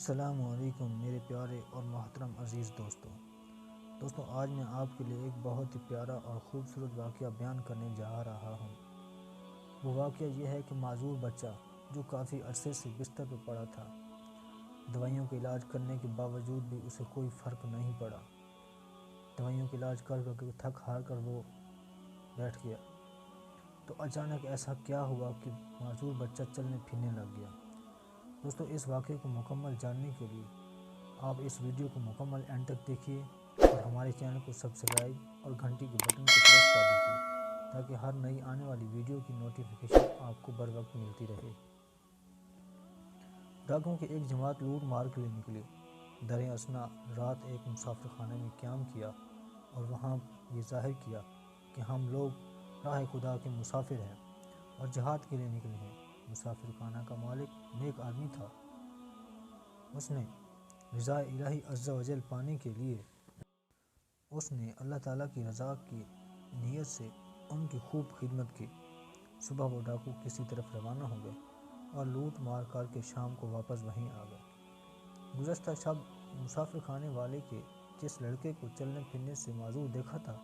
السلام علیکم میرے پیارے اور محترم عزیز دوستوں آج میں آپ کے لیے ایک بہت ہی پیارا اور خوبصورت واقعہ بیان کرنے جا رہا ہوں۔ وہ واقعہ یہ ہے کہ معذور بچہ جو کافی عرصے سے بستر پر پڑا تھا، دوائیوں کا علاج کرنے کے باوجود بھی اسے کوئی فرق نہیں پڑا۔ دوائیوں کا علاج کر کے تھک ہار کر وہ بیٹھ گیا تو اچانک ایسا کیا ہوا کہ معذور بچہ چلنے پھرنے لگ گیا۔ دوستوں اس واقعے کو مکمل جاننے کے لیے آپ اس ویڈیو کو مکمل اینڈ تک دیکھیے اور ہمارے چینل کو سبسکرائب اور گھنٹی کے بٹن کو پریس کر دیجیے تاکہ ہر نئی آنے والی ویڈیو کی نوٹیفیکیشن آپ کو بر وقت ملتی رہے۔ ڈاکوؤں کی ایک جماعت لوٹ مار کے لیے نکلی۔ در اثنا رات ایک مسافر خانے میں قیام کیا اور وہاں یہ ظاہر کیا کہ ہم لوگ راہ خدا کے مسافر ہیں اور جہاد کے لیے نکلے ہیں۔ مسافر خانہ کا مالک نیک آدمی تھا۔ اس نے رضا الہی عز و جل پانے کے لیے اس نے اللہ تعالیٰ کی رضا کی نیت سے ان کی خوب خدمت کی۔ صبح وہ ڈاکو کسی طرف روانہ ہو گئے اور لوٹ مار کر کے شام کو واپس وہیں آ گئے۔ گزشتہ شب مسافر خانے والے کے جس لڑکے کو چلنے پھرنے سے معذور دیکھا تھا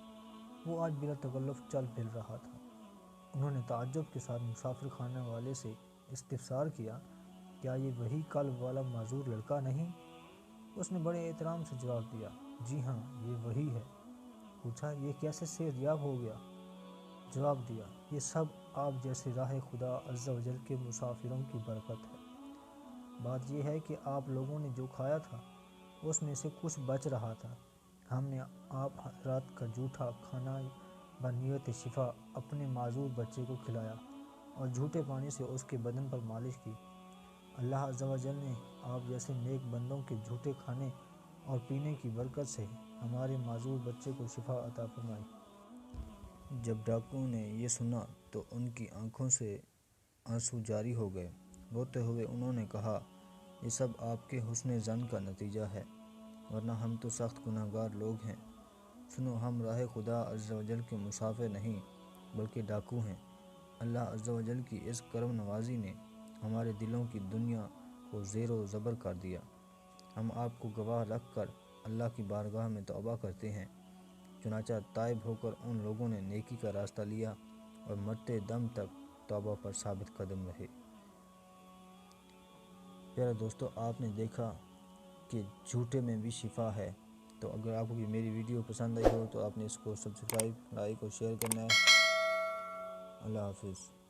وہ آج بلا تکلف چل پھر رہا تھا۔ انہوں نے تعجب کے ساتھ مسافر خانے والے سے استفسار کیا، کیا یہ وہی کل والا معذور لڑکا نہیں؟ اس نے بڑے احترام سے جواب دیا، جی ہاں یہ وہی ہے۔ پوچھا، یہ کیسے صحت یاب ہو گیا؟ جواب دیا، یہ سب آپ جیسے راہ خدا عز و جل کے مسافروں کی برکت ہے۔ بات یہ ہے کہ آپ لوگوں نے جو کھایا تھا اس میں سے کچھ بچ رہا تھا۔ ہم نے آپ حضرات کا جھوٹا کھانا بنیت شفا اپنے معذور بچے کو کھلایا اور جھوٹے پانی سے اس کے بدن پر مالش کی۔ اللہ عز و جل نے آپ جیسے نیک بندوں کے جھوٹے کھانے اور پینے کی برکت سے ہمارے معذور بچے کو شفا عطا فرمائی۔ جب ڈاکوؤں نے یہ سنا تو ان کی آنکھوں سے آنسو جاری ہو گئے۔ روتے ہوئے انہوں نے کہا، یہ سب آپ کے حسن ظن کا نتیجہ ہے، ورنہ ہم تو سخت گناہ گار لوگ ہیں۔ سنو، ہم راہ خدا عز و جل کے مسافر نہیں بلکہ ڈاکو ہیں۔ اللہ عز و جل کی اس کرم نوازی نے ہمارے دلوں کی دنیا کو زیر و زبر کر دیا۔ ہم آپ کو گواہ رکھ کر اللہ کی بارگاہ میں توبہ کرتے ہیں۔ چنانچہ تائب ہو کر ان لوگوں نے نیکی کا راستہ لیا اور مرتے دم تک توبہ پر ثابت قدم رہے۔ پیارے دوستو، آپ نے دیکھا کہ جھوٹے میں بھی شفا ہے۔ تو اگر آپ کو میری ویڈیو پسند آئی ہو تو آپ نے اس کو سبسکرائب، لائک اور شیئر کرنا ہے۔ اللہ حافظ۔